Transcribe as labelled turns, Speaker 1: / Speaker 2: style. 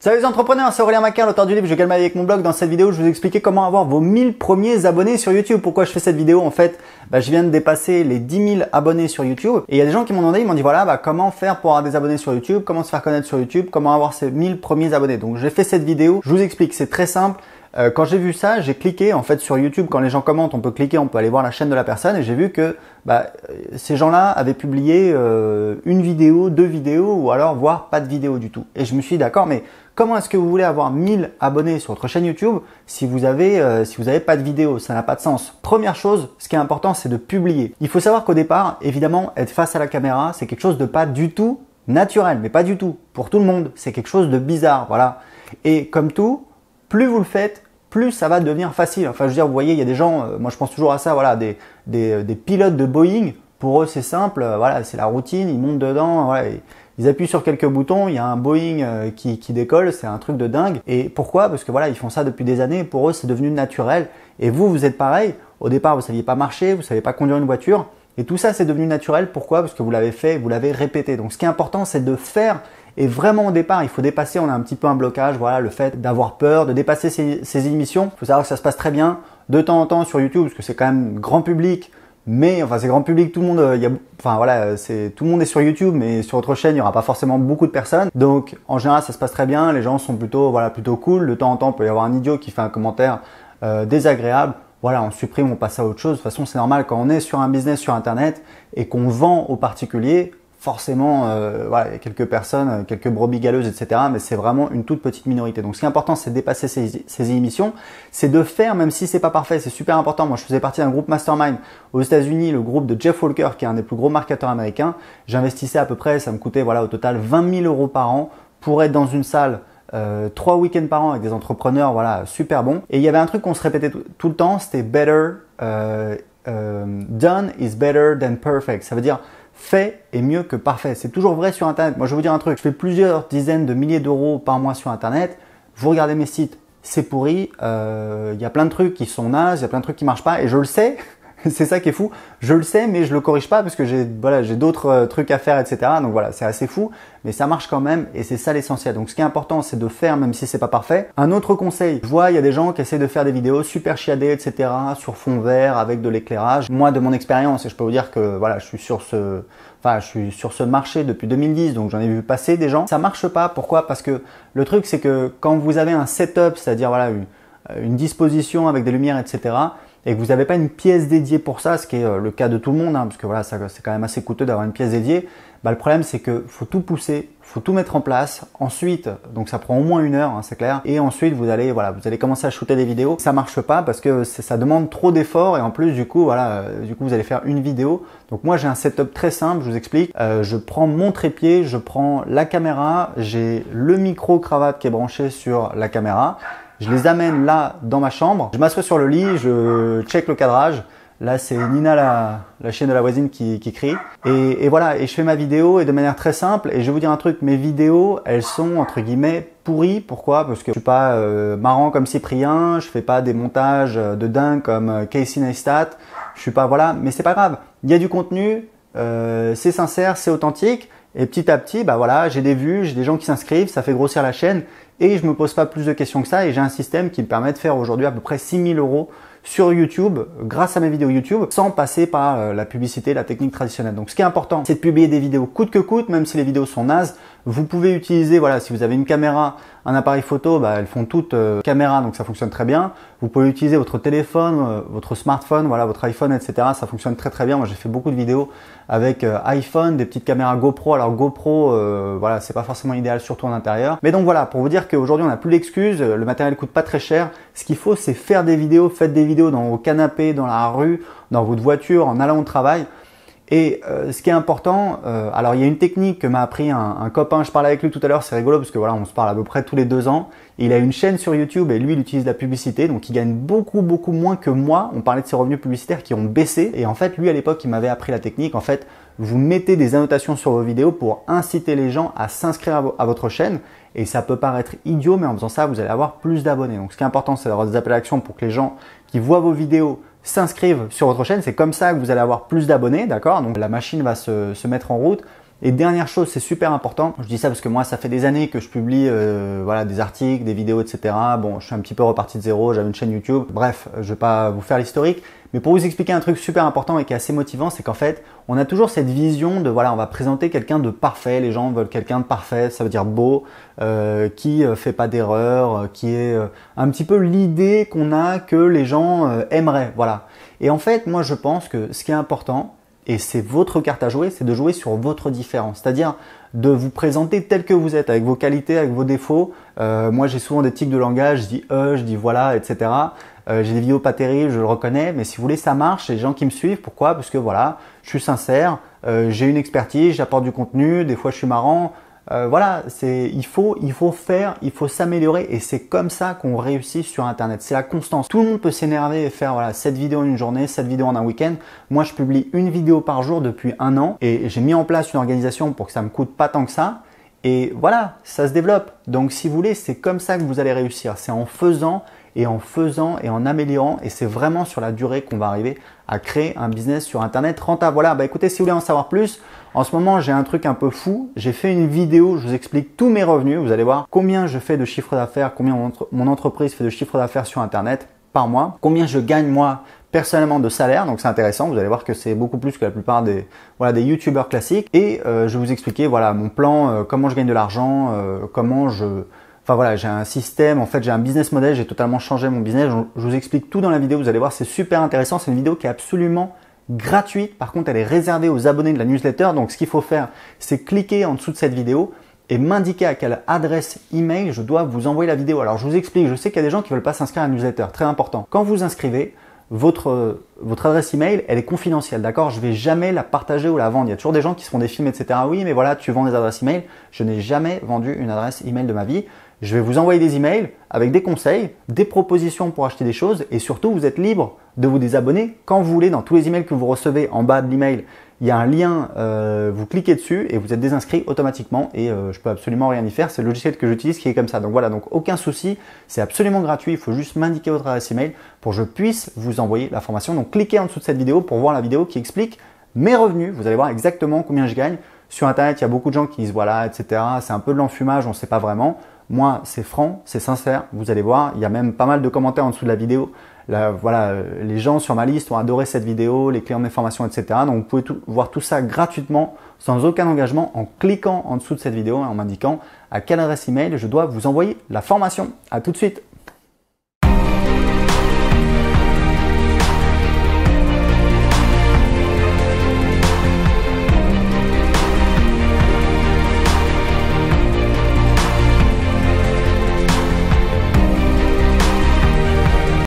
Speaker 1: Salut les entrepreneurs, c'est Aurélien Maquin, l'auteur du livre Je gagne ma vie avec mon blog. Dans cette vidéo, je vais vous expliquer comment avoir vos 1000 premiers abonnés sur YouTube. Pourquoi je fais cette vidéo? En fait, je viens de dépasser les 10 000 abonnés sur YouTube. Et il y a des gens qui m'ont demandé, ils m'ont dit voilà, comment faire pour avoir des abonnés sur YouTube, comment se faire connaître sur YouTube, comment avoir ces 1000 premiers abonnés. Donc j'ai fait cette vidéo, je vous explique, c'est très simple. Quand j'ai vu ça, j'ai cliqué en fait sur YouTube. Quand les gens commentent, on peut cliquer, on peut aller voir la chaîne de la personne et j'ai vu que ces gens-là avaient publié une vidéo, 2 vidéos ou alors voire pas de vidéo du tout. Et je me suis dit d'accord, mais comment est-ce que vous voulez avoir 1000 abonnés sur votre chaîne YouTube si vous avez pas de vidéo? Ça n'a pas de sens. Première chose, ce qui est important, c'est de publier. Il faut savoir qu'au départ, évidemment, être face à la caméra, c'est quelque chose de pas du tout naturel, mais pas du tout. Pour tout le monde, c'est quelque chose de bizarre, voilà. Et comme tout, plus vous le faites, plus ça va devenir facile. Enfin, je veux dire, vous voyez, il y a des gens, moi je pense toujours à ça, voilà, des pilotes de Boeing. Pour eux, c'est simple, voilà, c'est la routine, ils montent dedans, voilà, ils appuient sur quelques boutons, il y a un Boeing qui décolle, c'est un truc de dingue. Et pourquoi? Parce que voilà, ils font ça depuis des années, pour eux, c'est devenu naturel. Et vous êtes pareil. Au départ, vous ne saviez pas marcher, vous ne saviez pas conduire une voiture. Et tout ça, c'est devenu naturel. Pourquoi? Parce que vous l'avez fait, vous l'avez répété. Donc, ce qui est important, c'est de faire. Et vraiment, au départ, il faut dépasser, on a un petit peu un blocage, voilà, le fait d'avoir peur, de dépasser ces émissions. Il faut savoir que ça se passe très bien de temps en temps sur YouTube, parce que c'est quand même grand public. Mais enfin, c'est grand public, tout le monde, tout le monde est sur YouTube, mais sur votre chaîne, il n'y aura pas forcément beaucoup de personnes. Donc, en général, ça se passe très bien. Les gens sont plutôt cool. De temps en temps, il peut y avoir un idiot qui fait un commentaire désagréable. Voilà, on supprime, on passe à autre chose. De toute façon, c'est normal quand on est sur un business sur Internet et qu'on vend aux particuliers. Forcément, il y a quelques personnes, quelques brebis galeuses, etc. Mais c'est vraiment une toute petite minorité. Donc, ce qui est important, c'est de dépasser ces émissions. C'est de faire, même si c'est pas parfait, c'est super important. Moi, je faisais partie d'un groupe Mastermind aux États-Unis, le groupe de Jeff Walker, qui est un des plus gros marketeurs américains. J'investissais à peu près, ça me coûtait au total 20 000 € par an pour être dans une salle 3 week-ends par an avec des entrepreneurs, voilà, super bons. Et il y avait un truc qu'on se répétait tout le temps, c'était better, done is better than perfect. Ça veut dire fait est mieux que parfait. C'est toujours vrai sur Internet. Moi, je vais vous dire un truc. Je fais plusieurs dizaines de milliers d'euros par mois sur Internet. Vous regardez mes sites, c'est pourri. Il y a plein de trucs qui sont nazes, il y a plein de trucs qui marchent pas et je le sais. C'est ça qui est fou. Je le sais, mais je le corrige pas parce que j'ai d'autres trucs à faire, etc. Donc voilà, c'est assez fou, mais ça marche quand même et c'est ça l'essentiel. Donc ce qui est important, c'est de faire même si c'est pas parfait. Un autre conseil, je vois, il y a des gens qui essaient de faire des vidéos super chiadées, etc. sur fond vert avec de l'éclairage. Moi, de mon expérience, et je peux vous dire que voilà, je suis sur ce marché depuis 2010, donc j'en ai vu passer des gens. Ça marche pas. Pourquoi? Parce que le truc, c'est que quand vous avez un setup, c'est-à-dire voilà une disposition avec des lumières, etc. et que vous n'avez pas une pièce dédiée pour ça, ce qui est le cas de tout le monde, parce que voilà, c'est quand même assez coûteux d'avoir une pièce dédiée, le problème c'est que faut tout pousser, faut tout mettre en place. Ensuite, donc ça prend au moins 1 heure, c'est clair. Et ensuite, vous allez commencer à shooter des vidéos. Ça marche pas parce que ça demande trop d'efforts et en plus, du coup, vous allez faire une vidéo. Donc moi, j'ai un setup très simple, je vous explique. Je prends mon trépied, je prends la caméra, j'ai le micro-cravate qui est branché sur la caméra. Je les amène là dans ma chambre, je m'assois sur le lit, je check le cadrage. Là, c'est Nina, la chienne de la voisine qui crie. Et voilà, et je fais ma vidéo et de manière très simple. Et je vais vous dire un truc, mes vidéos, elles sont entre guillemets pourries. Pourquoi? Parce que je suis pas marrant comme Cyprien, je fais pas des montages de dingue comme Casey Neistat. Je suis pas, voilà, mais c'est pas grave. Il y a du contenu, c'est sincère, c'est authentique. Et petit à petit, j'ai des vues, j'ai des gens qui s'inscrivent, ça fait grossir la chaîne et je me pose pas plus de questions que ça et j'ai un système qui me permet de faire aujourd'hui à peu près 6 000 € sur YouTube grâce à mes vidéos YouTube sans passer par la publicité, la technique traditionnelle. Donc ce qui est important, c'est de publier des vidéos coûte que coûte, même si les vidéos sont nazes. Vous pouvez utiliser, voilà, si vous avez une caméra, un appareil photo, elles font toutes caméra, donc ça fonctionne très bien. Vous pouvez utiliser votre téléphone, votre smartphone, voilà, votre iPhone, etc. Ça fonctionne très très bien. Moi, j'ai fait beaucoup de vidéos avec iPhone, des petites caméras GoPro. Alors GoPro, voilà, c'est pas forcément idéal, surtout en intérieur. Mais donc voilà, pour vous dire qu'aujourd'hui, on n'a plus d'excuses. Le matériel coûte pas très cher. Ce qu'il faut, c'est faire des vidéos. Faites des vidéos dans vos canapés, dans la rue, dans votre voiture, en allant au travail. Et ce qui est important, alors il y a une technique que m'a appris un copain, je parlais avec lui tout à l'heure, c'est rigolo parce que voilà, on se parle à peu près tous les 2 ans. Il a une chaîne sur YouTube et lui, il utilise la publicité, donc il gagne beaucoup moins que moi. On parlait de ses revenus publicitaires qui ont baissé et en fait, lui à l'époque, il m'avait appris la technique. En fait, vous mettez des annotations sur vos vidéos pour inciter les gens à s'inscrire à votre chaîne et ça peut paraître idiot, mais en faisant ça, vous allez avoir plus d'abonnés. Donc ce qui est important, c'est d'avoir des appels à l'action pour que les gens qui voient vos vidéos s'inscrivent sur votre chaîne. C'est comme ça que vous allez avoir plus d'abonnés, d'accord? Donc la machine va se mettre en route Et dernière chose, c'est super important. Je dis ça parce que moi, ça fait des années que je publie voilà, des articles, des vidéos, etc. Bon, je suis un petit peu reparti de zéro, j'avais une chaîne YouTube. Bref, je vais pas vous faire l'historique. Mais pour vous expliquer un truc super important et qui est assez motivant, c'est qu'en fait, on a toujours cette vision de, voilà, on va présenter quelqu'un de parfait. Les gens veulent quelqu'un de parfait, ça veut dire beau, qui fait pas d'erreur, qui est un petit peu l'idée qu'on a que les gens aimeraient. Voilà. Et en fait, moi, je pense que ce qui est important, et c'est votre carte à jouer, c'est de jouer sur votre différence. C'est-à-dire de vous présenter tel que vous êtes, avec vos qualités, avec vos défauts. Moi, j'ai souvent des tics de langage, je dis je dis voilà, etc. J'ai des vidéos pas terribles, je le reconnais, mais si vous voulez, ça marche. Et les gens qui me suivent, pourquoi? Parce que voilà, je suis sincère, j'ai une expertise, j'apporte du contenu, des fois je suis marrant. Voilà, il faut faire, il faut s'améliorer et c'est comme ça qu'on réussit sur Internet. C'est la constance. Tout le monde peut s'énerver et faire voilà, 7 vidéos en une journée, 7 vidéos en un week-end. Moi, je publie une vidéo par jour depuis 1 an et j'ai mis en place une organisation pour que ça me coûte pas tant que ça. Et voilà, ça se développe. Donc, si vous voulez, c'est comme ça que vous allez réussir. C'est en faisant et en améliorant. Et c'est vraiment sur la durée qu'on va arriver à créer un business sur Internet rentable. Voilà, bah écoutez, si vous voulez en savoir plus, en ce moment, j'ai un truc un peu fou. J'ai fait une vidéo, je vous explique tous mes revenus. Vous allez voir combien je fais de chiffre d'affaires, combien mon entreprise fait de chiffre d'affaires sur Internet par mois, combien je gagne moi personnellement de salaire. Donc c'est intéressant, vous allez voir que c'est beaucoup plus que la plupart des youtubeurs classiques. Et je vais vous expliquer voilà, mon plan, comment je gagne de l'argent, Enfin voilà, j'ai un système, en fait j'ai un business model, j'ai totalement changé mon business. Je vous explique tout dans la vidéo, vous allez voir, c'est super intéressant. C'est une vidéo qui est absolument gratuite. Par contre, elle est réservée aux abonnés de la newsletter. Donc ce qu'il faut faire, c'est cliquer en dessous de cette vidéo et m'indiquer à quelle adresse email je dois vous envoyer la vidéo. Alors je vous explique, je sais qu'il y a des gens qui ne veulent pas s'inscrire à la newsletter, très important. Quand vous inscrivez, votre adresse email, elle est confidentielle, d'accord? Je vais jamais la partager ou la vendre. Il y a toujours des gens qui se font des films, etc. Oui, mais voilà, tu vends des adresses email. Je n'ai jamais vendu une adresse email de ma vie. Je vais vous envoyer des emails avec des conseils, des propositions pour acheter des choses et surtout, vous êtes libre de vous désabonner quand vous voulez. Dans tous les emails que vous recevez en bas de l'email, il y a un lien, vous cliquez dessus et vous êtes désinscrit automatiquement et je peux absolument rien y faire. C'est le logiciel que j'utilise qui est comme ça. Donc voilà, donc aucun souci, c'est absolument gratuit. Il faut juste m'indiquer votre adresse email pour que je puisse vous envoyer la formation. Donc cliquez en dessous de cette vidéo pour voir la vidéo qui explique mes revenus. Vous allez voir exactement combien je gagne. Sur Internet, il y a beaucoup de gens qui disent voilà, etc. C'est un peu de l'enfumage, on ne sait pas vraiment. Moi, c'est franc, c'est sincère. Vous allez voir, il y a même pas mal de commentaires en dessous de la vidéo. Là, voilà, les gens sur ma liste ont adoré cette vidéo, les clients de mes formations, etc. Donc, vous pouvez voir tout ça gratuitement, sans aucun engagement, en cliquant en dessous de cette vidéo et en m'indiquant à quelle adresse email je dois vous envoyer la formation. À tout de suite.